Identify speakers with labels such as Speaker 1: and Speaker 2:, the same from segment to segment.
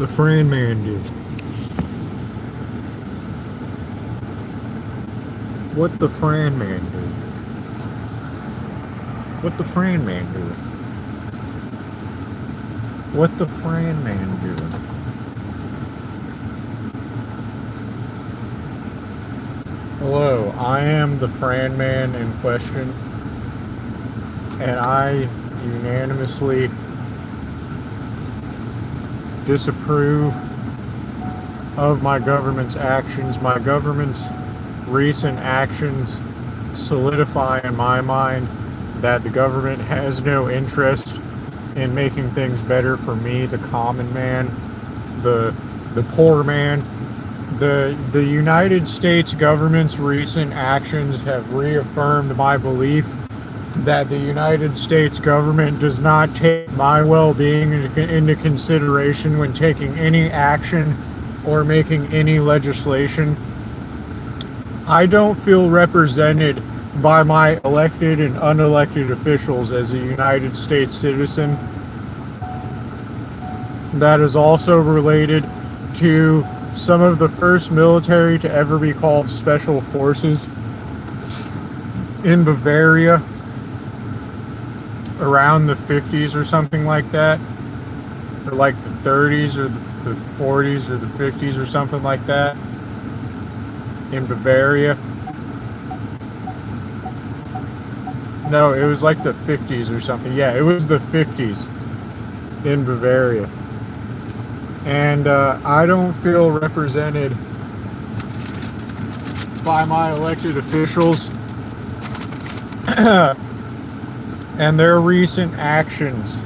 Speaker 1: the franman do? What the franman do? What the franman do? What the franman do? Hello, I am the franman in question, and I unanimously disapprove of my government's actions. My government's recent actions solidify in my mind that the government has no interest in making things better for me, the common man, the poor man. The United States government's recent actions have reaffirmed my belief that the United States government does not take my well-being into consideration when taking any action or making any legislation. I don't feel represented by my elected and unelected officials as a United States citizen. That is also related to some of the first military to ever be called Special Forces in Bavaria around the 50s or something like that, or like the 30s or the 40s or the 50s or something like that in Bavaria. No, it was like the 50s or something. Yeah, it was the 50s in Bavaria. And I don't feel represented by my elected officials and their recent actions.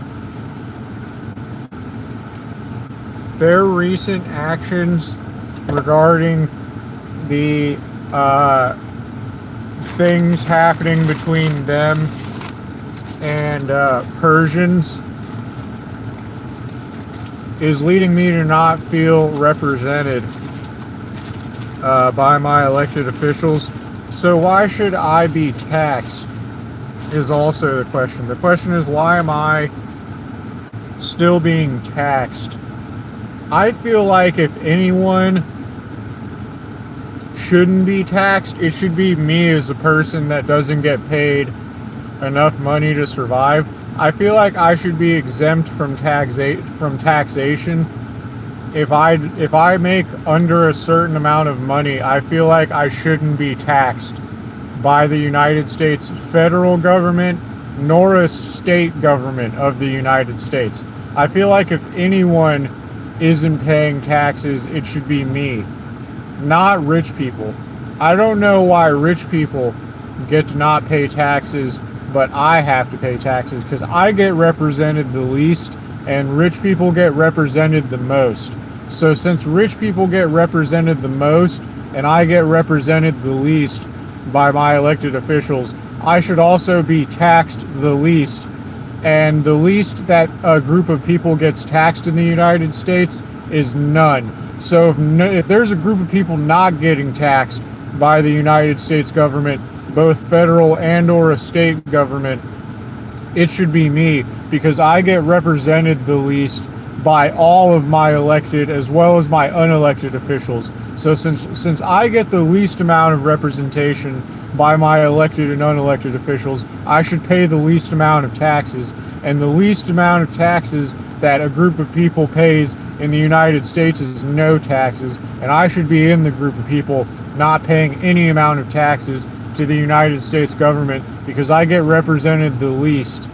Speaker 1: Their recent actions regarding the things happening between them and Persians is leading me to not feel represented by my elected officials. So why should I be taxed is also the question. The question is, why am I still being taxed? I feel like if anyone shouldn't be taxed, it should be me as a person that doesn't get paid enough money to survive. I feel like I should be exempt from taxation. If I make under a certain amount of money, I feel like I shouldn't be taxed by the United States federal government nor a state government of the United States. I feel like if anyone isn't paying taxes, it should be me, not rich people. I don't know why rich people get to not pay taxes, but I have to pay taxes because I get represented the least and rich people get represented the most. So since rich people get represented the most and I get represented the least by my elected officials, I should also be taxed the least. And the least that a group of people gets taxed in the United States is none. So if there's a group of people not getting taxed by the United States government, both federal and or a state government, it should be me, because I get represented the least by all of my elected as well as my unelected officials. So since I get the least amount of representation by my elected and unelected officials, I should pay the least amount of taxes, and the least amount of taxes that a group of people pays in the United States is no taxes, and I should be in the group of people not paying any amount of taxes to the United States government, because I get represented the least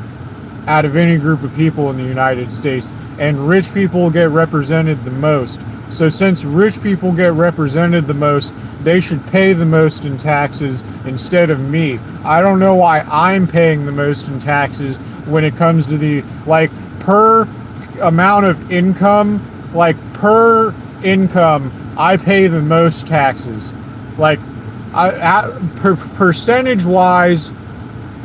Speaker 1: out of any group of people in the United States, and rich people get represented the most. So since rich people get represented the most, they should pay the most in taxes instead of me. I don't know why I'm paying the most in taxes when it comes to the, like, per amount of income, like per income, I pay the most taxes. Like, percentage-wise,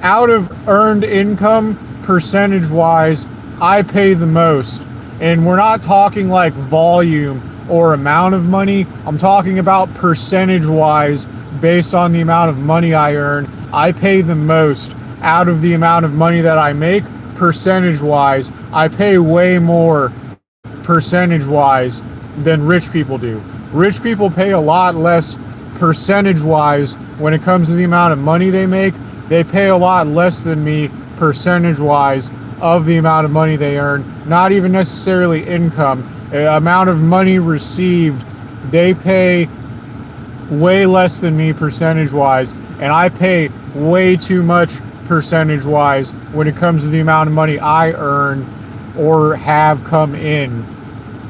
Speaker 1: out of earned income, percentage-wise, I pay the most. And we're not talking like volume or amount of money. I'm talking about percentage-wise, based on the amount of money I earn. I pay the most out of the amount of money that I make. Percentage-wise, I pay way more percentage-wise than rich people do. Rich people pay a lot less percentage-wise when it comes to the amount of money they make. They pay a lot less than me percentage-wise of the amount of money they earn. Not even necessarily income. Amount of money received, they pay way less than me percentage-wise, and I pay way too much percentage-wise when it comes to the amount of money I earn or have come in,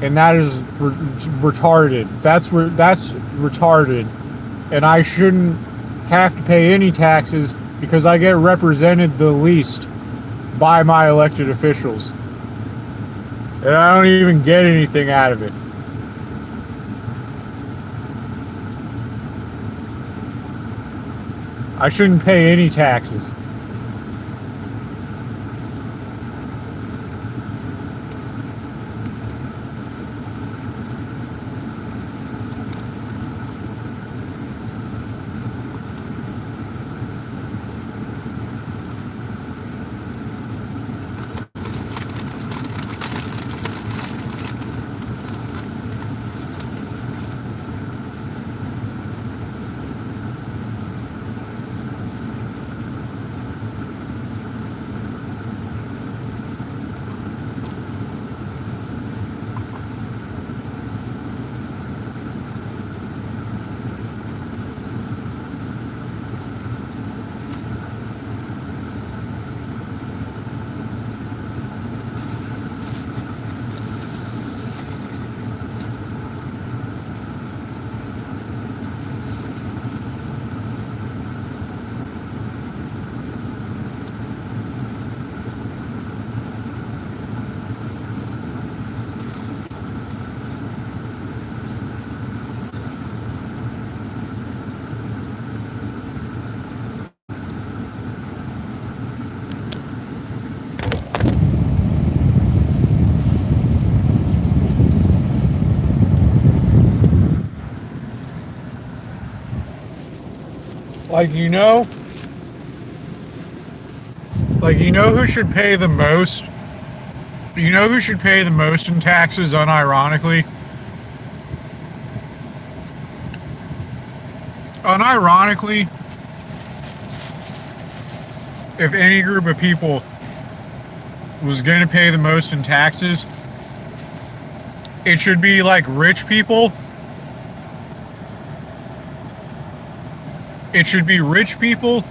Speaker 1: and that is retarded. That's retarded, and I shouldn't have to pay any taxes because I get represented the least by my elected officials, and I don't even get anything out of it. I shouldn't pay any taxes. Like, you know who should pay the most? You know who should pay the most in taxes, unironically? Unironically, if any group of people was going to pay the most in taxes, it should be like rich people. It should be rich people,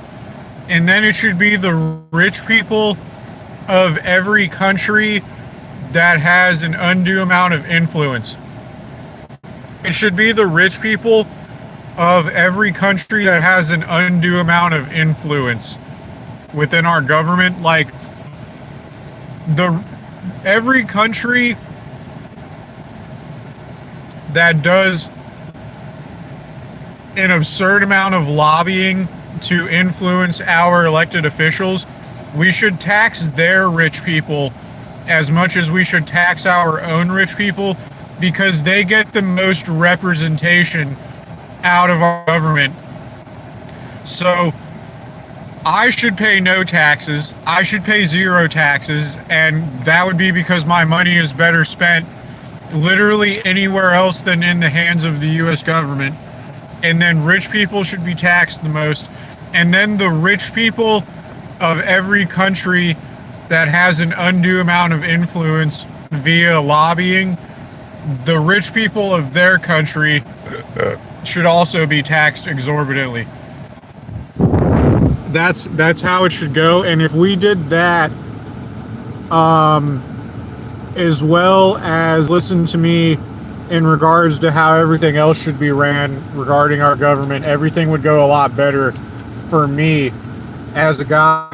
Speaker 1: and then it should be the rich people of every country that has an undue amount of influence. It should be the rich people of every country that has an undue amount of influence within our government. Like, every country that does an absurd amount of lobbying to influence our elected officials, we should tax their rich people as much as we should tax our own rich people, because they get the most representation out of our government. So I should pay no taxes. I should pay zero taxes, and that would be because my money is better spent literally anywhere else than in the hands of the US government. And then rich people should be taxed the most. And then the rich people of every country that has an undue amount of influence via lobbying, the rich people of their country should also be taxed exorbitantly. That's how it should go. And if we did that, as well as listen to me in regards to how everything else should be ran regarding our government, everything would go a lot better for me as a guy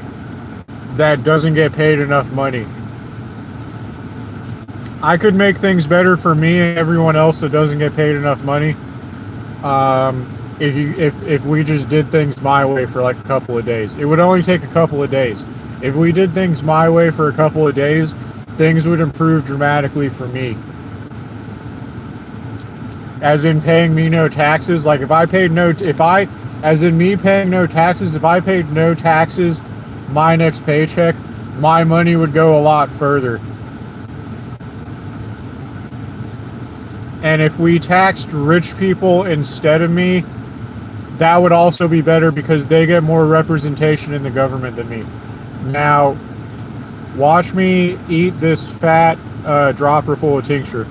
Speaker 1: that doesn't get paid enough money. I could make things better for me and everyone else that doesn't get paid enough money, if we just did things my way for like a couple of days. It would only take a couple of days. If we did things my way for a couple of days, things would improve dramatically for me. As in paying me no taxes. Like, as in me paying no taxes, if I paid no taxes my next paycheck, my money would go a lot further. And if we taxed rich people instead of me, that would also be better because they get more representation in the government than me. Now, watch me eat this fat dropper full of tincture.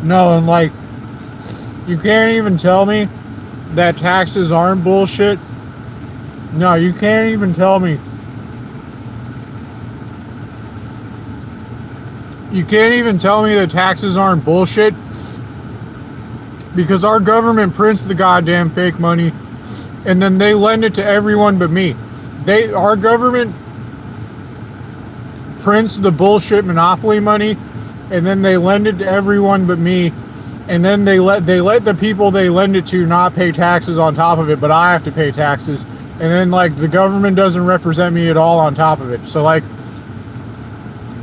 Speaker 1: No, and like, you can't even tell me that taxes aren't bullshit. No, you can't even tell me. You can't even tell me that taxes aren't bullshit because our government prints the goddamn fake money and then they lend it to everyone but me. Our government prints the bullshit monopoly money and then they lend it to everyone but me, and then they let the people they lend it to not pay taxes on top of it, but I have to pay taxes, and then like the government doesn't represent me at all on top of it. So like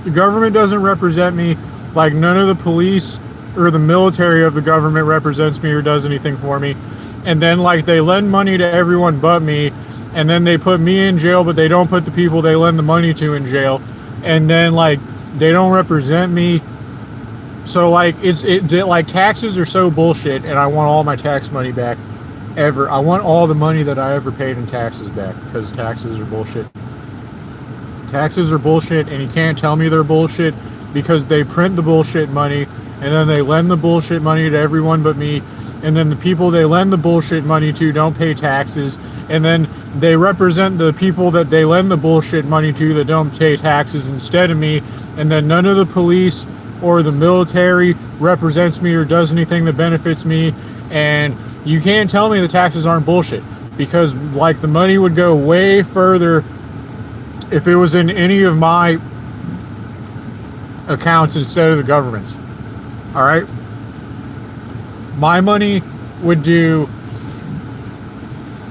Speaker 1: the government doesn't represent me, like none of the police or the military of the government represents me or does anything for me, and then like they lend money to everyone but me, and then they put me in jail, but they don't put the people they lend the money to in jail, and then like they don't represent me. So like like taxes are so bullshit, and I want all my tax money back. I want all the money that I ever paid in taxes back because taxes are bullshit. Taxes are bullshit, and you can't tell me they're bullshit because they print the bullshit money, and then they lend the bullshit money to everyone but me, and then the people they lend the bullshit money to don't pay taxes, and then they represent the people that they lend the bullshit money to that don't pay taxes instead of me, and then none of the police or the military represents me or does anything that benefits me. And you can't tell me the taxes aren't bullshit because like the money would go way further if it was in any of my accounts instead of the government's. All right, my money would do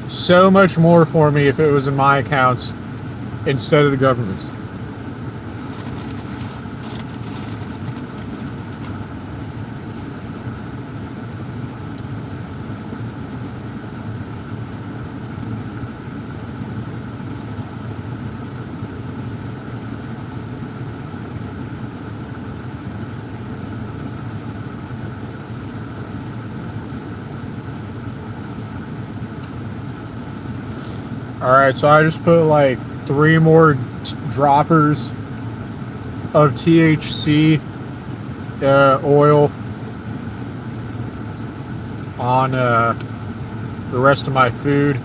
Speaker 1: so much more for me if it was in my accounts instead of the government's. Alright, so I just put like 3 more droppers of THC oil on the rest of my food.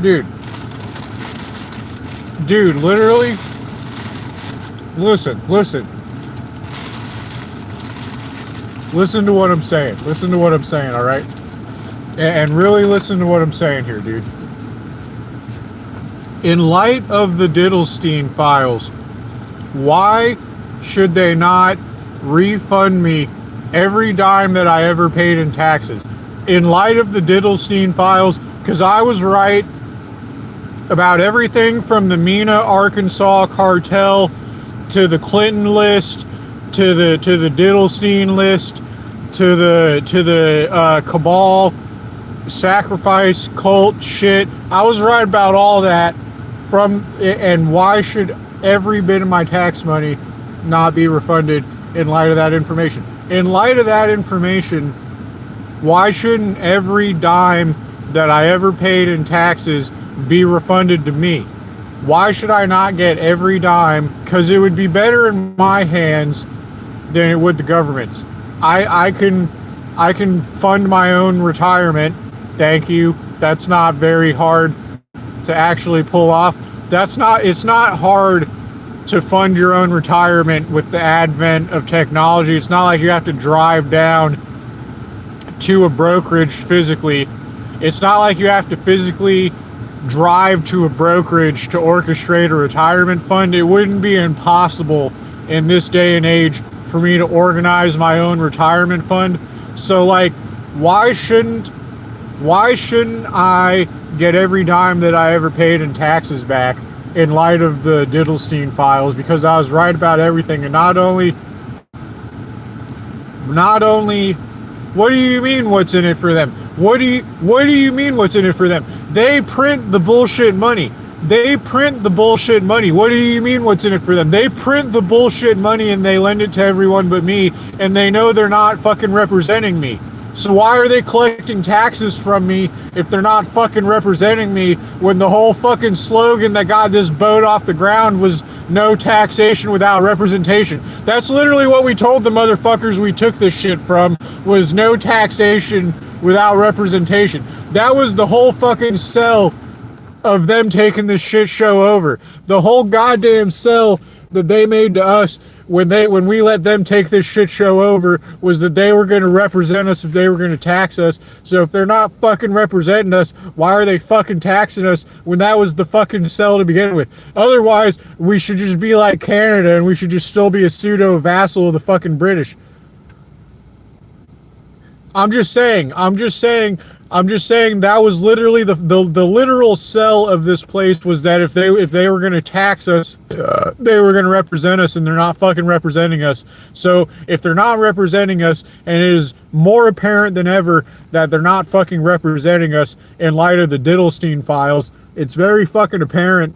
Speaker 1: Dude. Dude, literally. Listen. Listen to what I'm saying. Listen to what I'm saying, alright? And really listen to what I'm saying here, dude. In light of the Diddlestein files, why should they not refund me every dime that I ever paid in taxes? In light of the Diddlestein files, because I was right about everything from the Mena, Arkansas cartel to the Clinton list to the Diddlestein list to the cabal sacrifice cult shit. I was right about all that. And why should every bit of my tax money not be refunded in light of that information? In light of that information, why shouldn't every dime that I ever paid in taxes be refunded to me? Why should I not get every dime? Because it would be better in my hands than it would the government's. I can fund my own retirement. Thank you. That's not very hard to actually pull off. It's not hard to fund your own retirement with the advent of technology. It's not like you have to drive down to a brokerage physically. It's not like you have to physically drive to a brokerage to orchestrate a retirement fund. It wouldn't be impossible in this day and age for me to organize my own retirement fund. So like, why shouldn't I get every dime that I ever paid in taxes back in light of the Diddlestein files? Because I was right about everything. And not only, what do you mean what's in it for them? What do you mean what's in it for them? They print the bullshit money. What do you mean what's in it for them? They print the bullshit money and they lend it to everyone but me, and they know they're not fucking representing me. So why are they collecting taxes from me if they're not fucking representing me, when the whole fucking slogan that got this boat off the ground was no taxation without representation? That's literally what we told the motherfuckers we took this shit from, was no taxation without representation. That was the whole fucking sell of them taking this shit show over. The whole goddamn sell that they made to us when we let them take this shit show over was that they were going to represent us if they were going to tax us. So if they're not fucking representing us, why are they fucking taxing us when that was the fucking sell to begin with? Otherwise, we should just be like Canada and we should just still be a pseudo vassal of the fucking British. I'm just saying that was literally the literal sell of this place, was that if they were going to tax us, they were going to represent us, and they're not fucking representing us. So if they're not representing us, and it is more apparent than ever that they're not fucking representing us in light of the Diddlestein files, it's very fucking apparent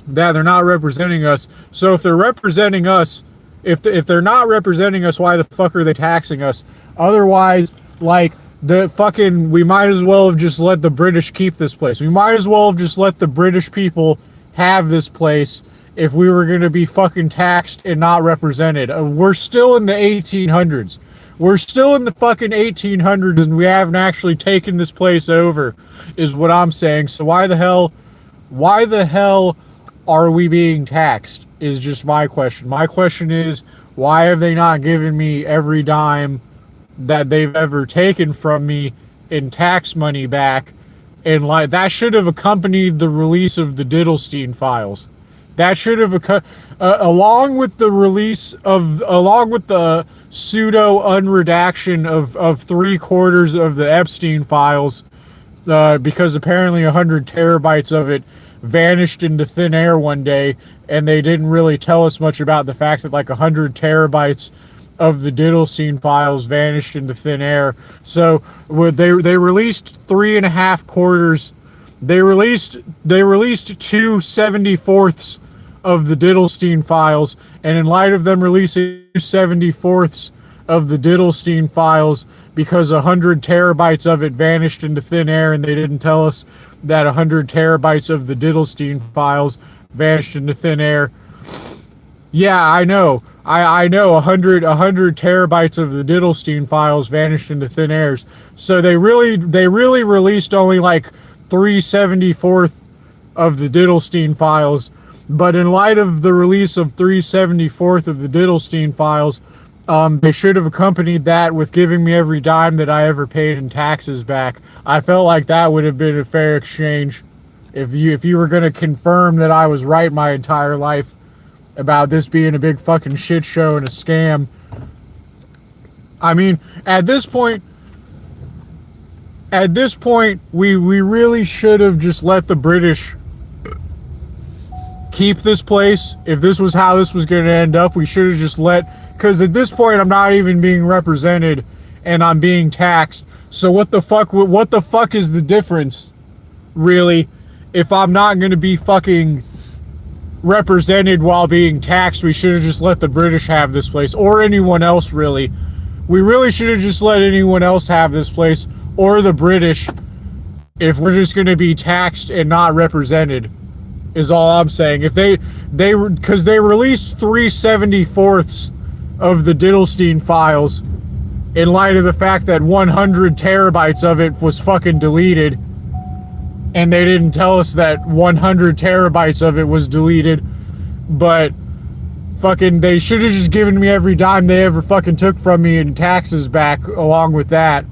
Speaker 1: that they're not representing us. So if they're representing us, if they're not representing us, why the fuck are they taxing us? Otherwise, like, we might as well have just let the British keep this place. We might as well have just let the British people have this place if we were going to be fucking taxed and not represented. We're still in the 1800s. We're still in the fucking 1800s, and we haven't actually taken this place over, is what I'm saying. So why the hell are we being taxed, is just my question. My question is, why have they not given me every dime that they've ever taken from me in tax money back? And like, that should have accompanied the release of the Diddlestein files. That should have along with the pseudo unredaction of 3/4 of the Epstein files, because apparently 100 terabytes of it vanished into thin air one day, and they didn't really tell us much about the fact that like 100 terabytes of the Diddlestein files vanished into thin air. So they released 3.5 quarters. They released 2/74 of the Diddlestein files, and in light of them releasing 2/74 of the Diddlestein files, because 100 terabytes of it vanished into thin air, and they didn't tell us that 100 terabytes of the Diddlestein files vanished into thin air. Yeah, I know. I know 100 terabytes of the Diddlestein files vanished into thin airs. So they really released only like 374th of the Diddlestein Files. But in light of the release of 374th of the Diddlestein Files, they should have accompanied that with giving me every dime that I ever paid in taxes back. I felt like that would have been a fair exchange. If you were going to confirm that I was right my entire life about this being a big fucking shit show and a scam. I mean, at this point, we really should have just let the British keep this place. If this was how this was going to end up, we should have just because at this point I'm not even being represented and I'm being taxed. So what the fuck is the difference, really? If I'm not going to be fucking represented while being taxed, we should have just let the British have this place, or anyone else, really. We really should have just let anyone else have this place, or the British, if we're just going to be taxed and not represented, is all I'm saying. If because they released 3/74ths of the Diddlestein Files in light of the fact that 100 terabytes of it was fucking deleted, and they didn't tell us that 100 terabytes of it was deleted, but fucking they should have just given me every dime they ever fucking took from me in taxes back along with that.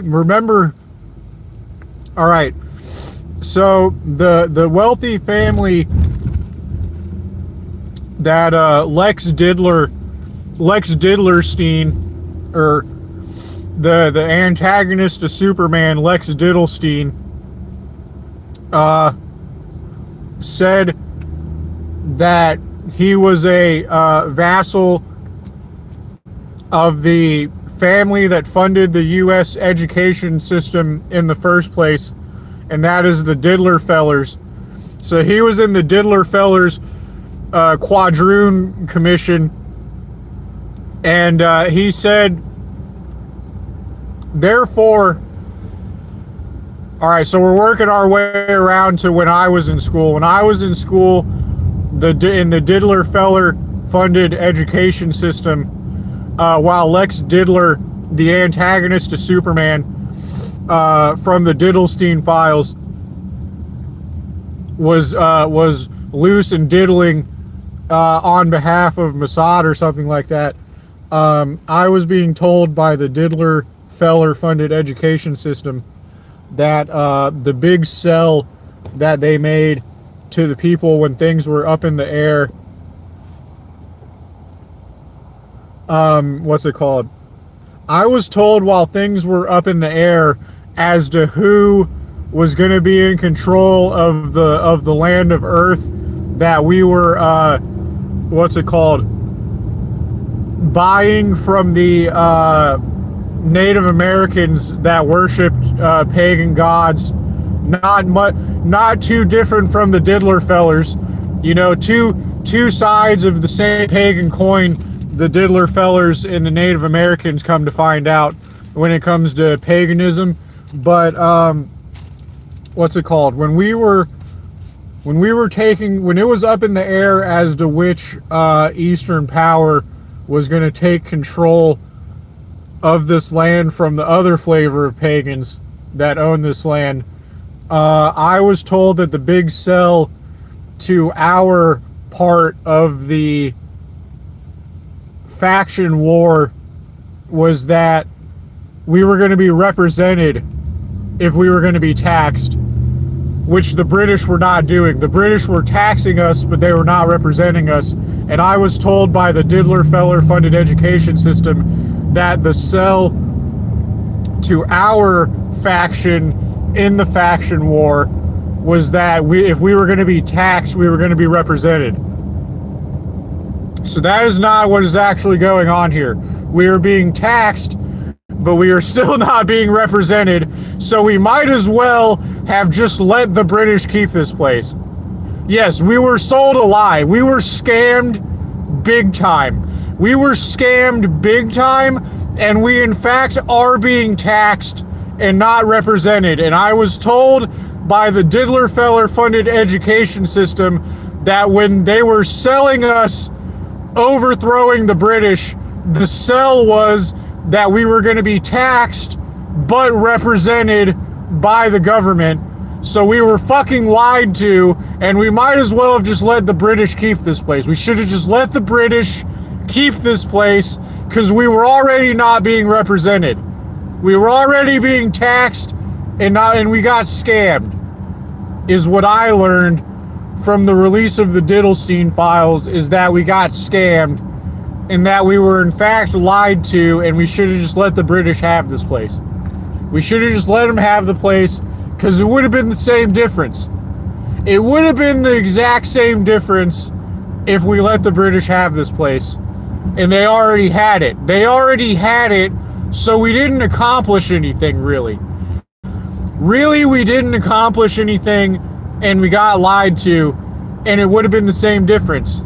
Speaker 1: Remember, all right, so the wealthy family that Lex Diddlerstein, or the antagonist to Superman, Lex Diddlestein, said that he was a vassal of the family that funded the U.S. education system in the first place, and that is the Diddlerfellers. So he was in the Diddlerfellers Quadroon Commission, and he said, therefore, all right, so we're working our way around to when I was in school. When I was in school, in the Diddlerfeller funded education system, while Lex Diddler, the antagonist to Superman from the Diddlestein Files, was loose and diddling on behalf of Mossad or something like that. I was being told by the Diddlerfeller funded education system that the big sell that they made to the people when things were up in the air, what's it called? I was told while things were up in the air as to who was going to be in control of the land of Earth, that we were buying from the Native Americans that worshipped pagan gods. Not too different from the Diddlerfellers, you know, two sides of the same pagan coin. The Diddlerfellers and the Native Americans, come to find out, when it comes to paganism. But what's it called? When it was up in the air as to which Eastern power was going to take control of this land from the other flavor of pagans that own this land, I was told that the big sell to our part of the faction war was that we were going to be represented if we were going to be taxed, which the British were not doing. The British were taxing us, but they were not representing us. And I was told by the Diddler Feller funded education system that the sell to our faction in the faction war was that if we were going to be taxed, we were going to be represented. So that is not what is actually going on here. We are being taxed, but we are still not being represented, so we might as well have just let the British keep this place. Yes, we were sold a lie. We were scammed big time. We were scammed big time, and we in fact are being taxed and not represented. And I was told by the Diddler Feller funded education system that when they were selling us overthrowing the British, the sell was that we were going to be taxed but represented by the government. So we were fucking lied to, and we might as well have just let the British keep this place. We should have just let the British keep this place because we were already not being represented. We were already being taxed and we got scammed, is what I learned from the release of the Diddlestein files, is that we got scammed and that we were in fact lied to, and we should have just let the British have this place. We should have just let them have the place because it would have been the same difference. It would have been the exact same difference if we let the British have this place. And they already had it. They already had it, so we didn't accomplish anything, really. Really, we didn't accomplish anything, and we got lied to, and it would have been the same difference.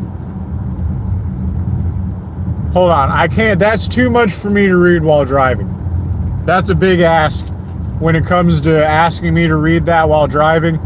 Speaker 1: Hold on, I can't, that's too much for me to read while driving. That's a big ask when it comes to asking me to read that while driving.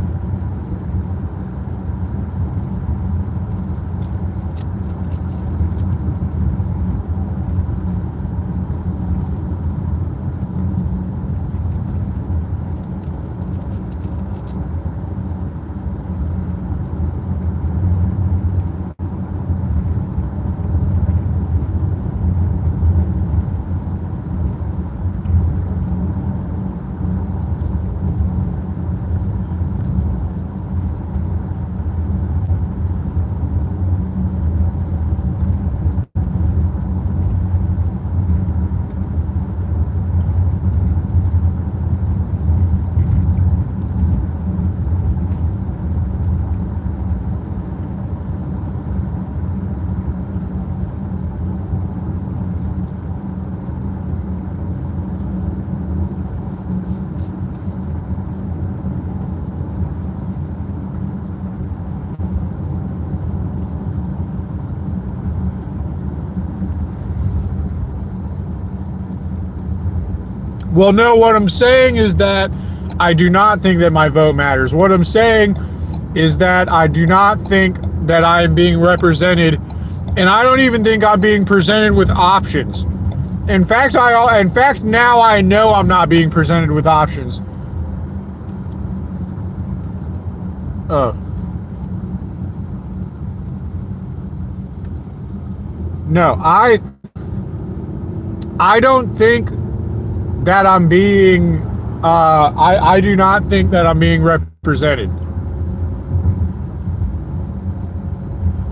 Speaker 1: Well, no, what I'm saying is that I do not think that my vote matters. What I'm saying is that I do not think that I am being represented, and I don't even think I'm being presented with options. In fact, now I know I'm not being presented with options. No, I don't think that I'm being, I do not think that I'm being represented.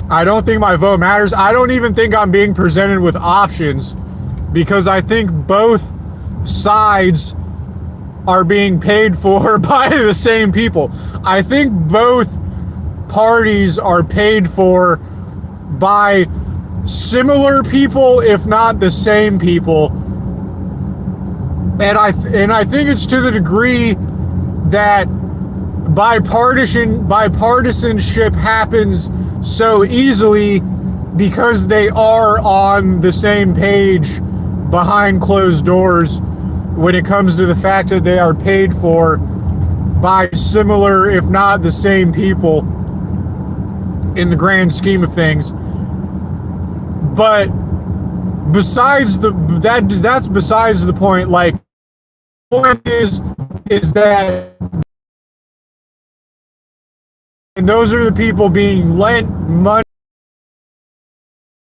Speaker 1: I don't think my vote matters. I don't even think I'm being presented with options because I think both sides are being paid for by the same people. I think both parties are paid for by similar people, if not the same people. And I think it's to the degree that bipartisanship happens so easily because they are on the same page behind closed doors, when it comes to the fact that they are paid for by similar, if not the same people in the grand scheme of things. But besides that's besides the point. Like, the point is that, and those are the people being lent money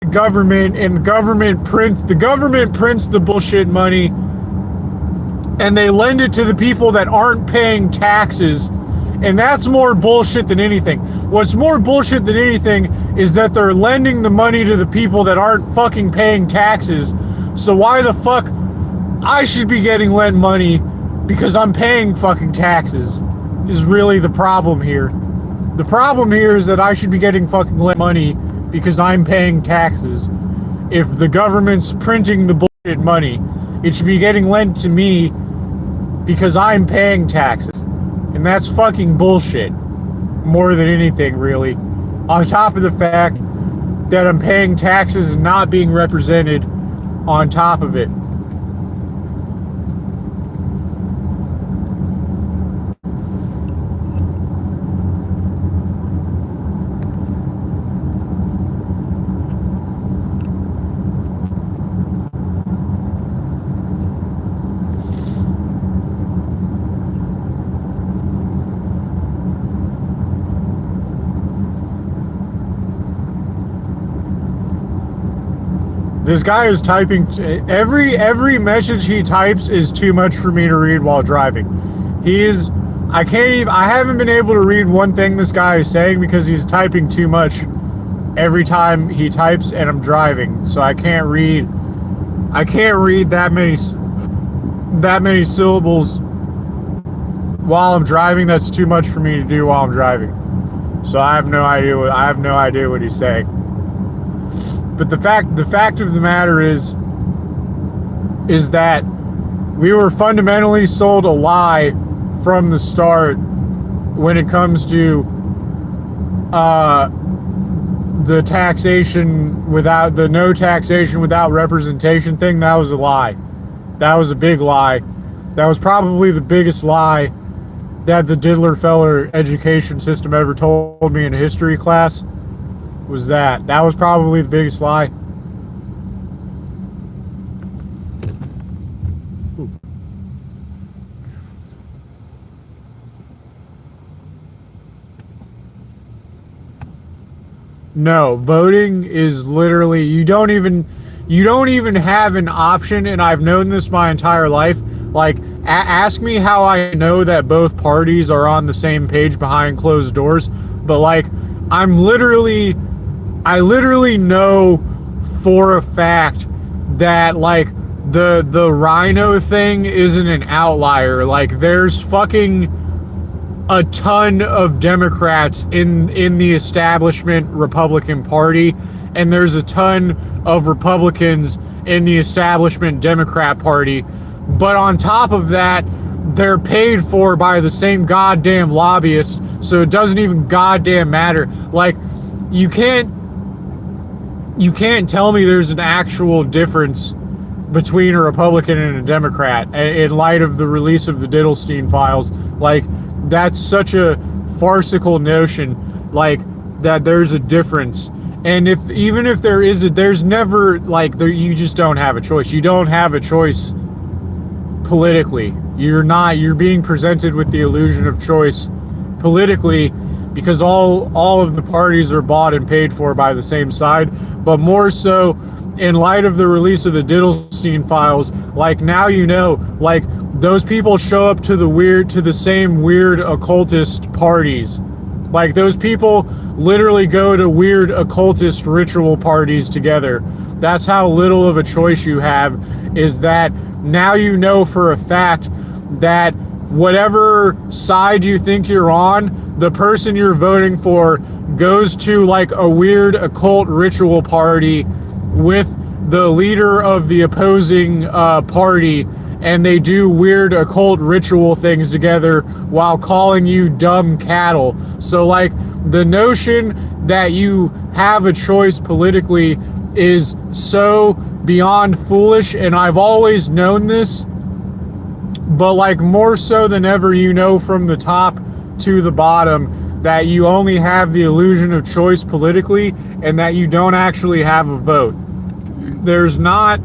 Speaker 1: to the government, and the government prints the bullshit money, and they lend it to the people that aren't paying taxes. And that's more bullshit than anything. What's more bullshit than anything is that they're lending the money to the people that aren't fucking paying taxes. So why the fuck I should be getting lent money because I'm paying fucking taxes is really the problem here. The problem here is that I should be getting fucking lent money because I'm paying taxes. If the government's printing the bullshit money, it should be getting lent to me because I'm paying taxes. And that's fucking bullshit. More than anything, really. On top of the fact that I'm paying taxes and not being represented on top of it. This guy is typing, every message he types is too much for me to read while driving. I haven't been able to read one thing this guy is saying because he's typing too much every time he types, and I'm driving, so I can't read that many syllables while I'm driving. That's too much for me to do while I'm driving. So I have no idea what he's saying. But the fact of the matter is that we were fundamentally sold a lie from the start when it comes to the taxation without the no taxation without representation thing. That was a lie. That was a big lie. That was probably the biggest lie that the Diddler-Feller education system ever told me in a history class. That was probably the biggest lie. Ooh. No, voting is literally, you don't even have an option, and I've known this my entire life. Like, ask me how I know that both parties are on the same page behind closed doors, but like, I literally know for a fact that like the rhino thing isn't an outlier. Like, there's fucking a ton of Democrats in the establishment Republican Party, and there's a ton of Republicans in the establishment Democrat Party. But on top of that, they're paid for by the same goddamn lobbyist, so it doesn't even goddamn matter. Like, you can't tell me there's an actual difference between a Republican and a Democrat in light of the release of the Diddlestein files. Like, that's such a farcical notion, like, that there's a difference. And even if there is there's never, like, you just don't have a choice. You don't have a choice politically. You're being presented with the illusion of choice politically, because all of the parties are bought and paid for by the same side. But more so in light of the release of the Diddlestein files, like, now you know, like, those people show up to the same weird occultist parties. Like, those people literally go to weird occultist ritual parties together. That's how little of a choice you have, is that now you know for a fact that whatever side you think you're on, the person you're voting for goes to like a weird occult ritual party with the leader of the opposing party, and they do weird occult ritual things together while calling you dumb cattle. So, like, the notion that you have a choice politically is so beyond foolish, and I've always known this. but like more so than ever, you know, from the top to the bottom, that you only have the illusion of choice politically and that you don't actually have a vote. There's not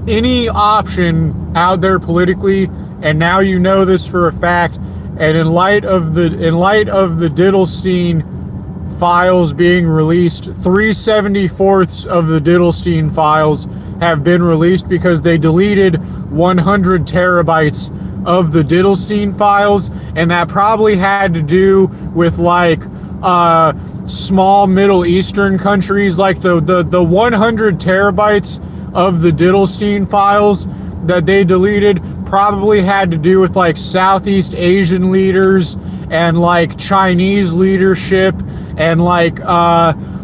Speaker 1: any option out there politically, and now you know this for a fact. And in light of the Diddlestein files being released, 3/74 of the Diddlestein files have been released because they deleted 100 terabytes of the Diddlestein files, and that probably had to do with like small Middle Eastern countries. Like the 100 terabytes of the Diddlestein files that they deleted probably had to do with like Southeast Asian leaders and like Chinese leadership, and like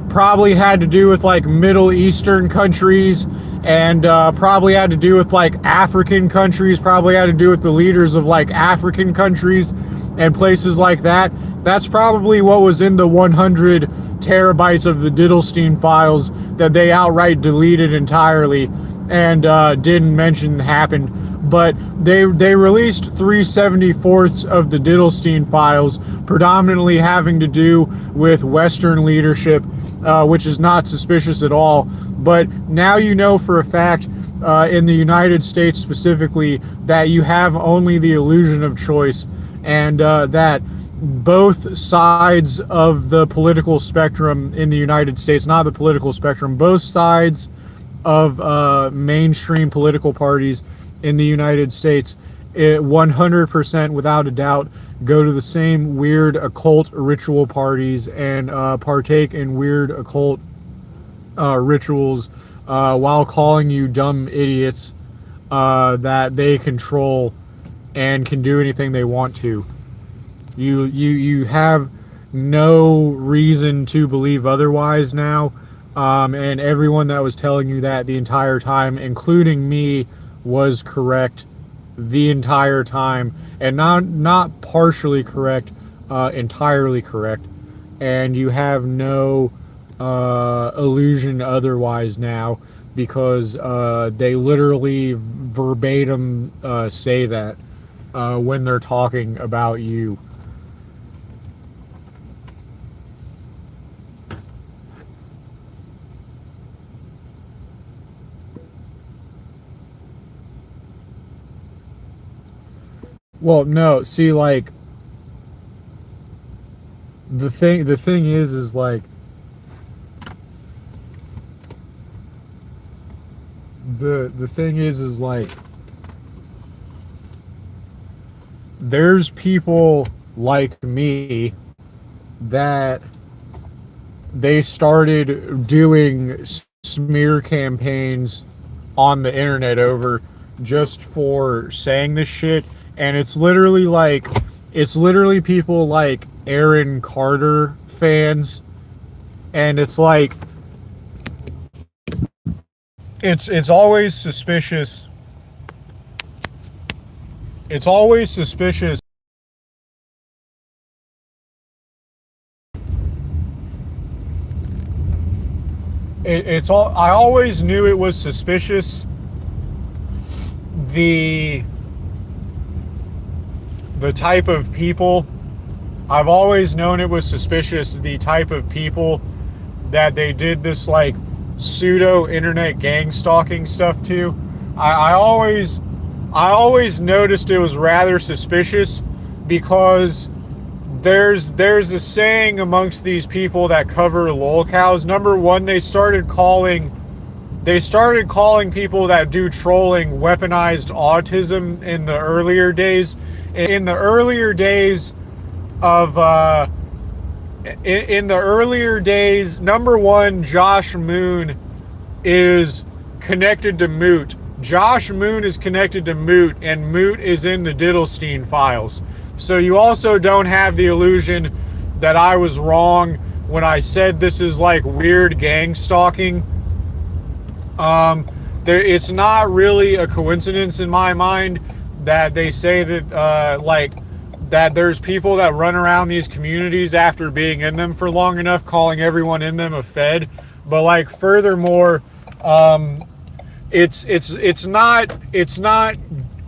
Speaker 1: probably had to do with like Middle Eastern countries, and probably had to do with like African countries, probably had to do with the leaders of like African countries and places like that. That's probably what was in the 100 terabytes of the Diddlestein files that they outright deleted entirely and didn't mention happened. But they released 3/74 of the Diddlestein files, predominantly having to do with Western leadership, which is not suspicious at all. But now you know for a fact, in the United States specifically, that you have only the illusion of choice, and that both sides of the political spectrum in the United States, not the political spectrum, both sides of mainstream political parties in the United States, 100% without a doubt go to the same weird occult ritual parties and partake in weird occult rituals while calling you dumb idiots that they control and can do anything they want to. You have no reason to believe otherwise now, and everyone that was telling you that the entire time, including me, was correct the entire time, and not partially correct, entirely correct. And you have no illusion otherwise now, because they literally verbatim say that when they're talking about you. Well, no, see, like, the thing is like, the thing is like, there's people like me that they started doing smear campaigns on the internet over just for saying this shit. And it's literally people like Aaron Carter fans, and it's like, it's always suspicious. It's always suspicious. I always knew it was suspicious. The type of people, I've always known it was suspicious, the type of people that they did this like pseudo internet gang stalking stuff to. I always noticed it was rather suspicious, because there's a saying amongst these people that cover lolcows. Number one, they started calling people that do trolling weaponized autism in the earlier days. In the earlier days, number one, Josh Moon is connected to Moot. Josh Moon is connected to Moot, and Moot is in the Diddlestein files. So you also don't have the illusion that I was wrong when I said this is like weird gang stalking. It's not really a coincidence in my mind that they say that that there's people that run around these communities after being in them for long enough, calling everyone in them a Fed. But like, furthermore, it's not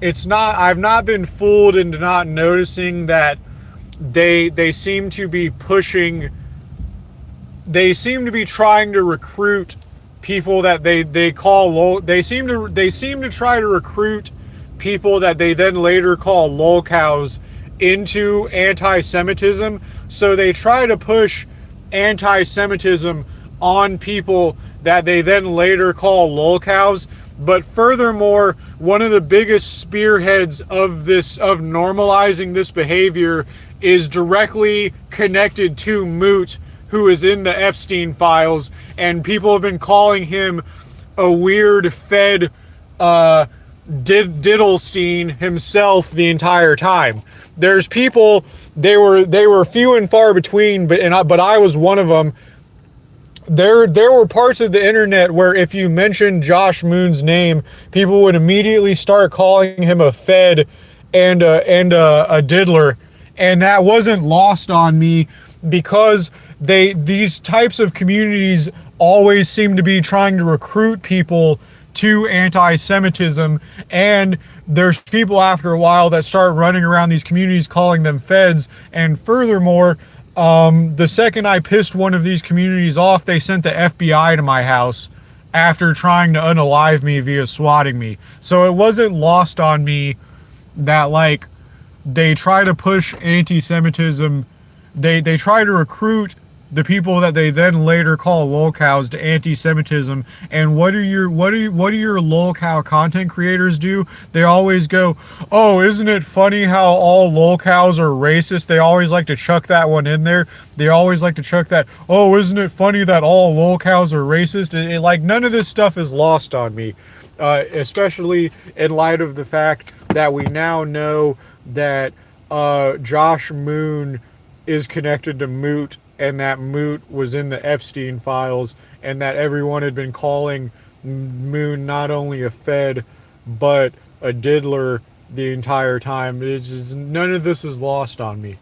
Speaker 1: I've not been fooled into not noticing that they seem to be pushing, they seem to be trying to recruit people that they call they seem to try to recruit people that they then later call lolcows into anti-Semitism. So they try to push anti-Semitism on people that they then later call lolcows. But furthermore, one of the biggest spearheads of normalizing this behavior is directly connected to Moot, who is in the Epstein files, and people have been calling him a weird Fed Diddlestein himself the entire time. There's people, they were few and far between, but I was one of them. There were parts of the internet where if you mentioned Josh Moon's name, people would immediately start calling him a Fed and a diddler, and that wasn't lost on me because these types of communities always seem to be trying to recruit people to anti-Semitism, and there's people after a while that start running around these communities calling them feds. And furthermore, the second I pissed one of these communities off, they sent the FBI to my house after trying to unalive me via swatting me. So it wasn't lost on me that, like, they try to push anti-Semitism. They try to recruit the people that they then later call lolcows to anti-Semitism. And what do your lolcow content creators do? They always go, "Oh, isn't it funny how all lolcows are racist?" They always like to chuck that one in there. They always like to chuck that, "Oh, isn't it funny that all lolcows are racist?" Like, none of this stuff is lost on me, especially in light of the fact that we now know that Josh Moon is connected to Moot, and that Moot was in the Epstein files, and that everyone had been calling Moon not only a Fed, but a diddler the entire time. None of this is lost on me.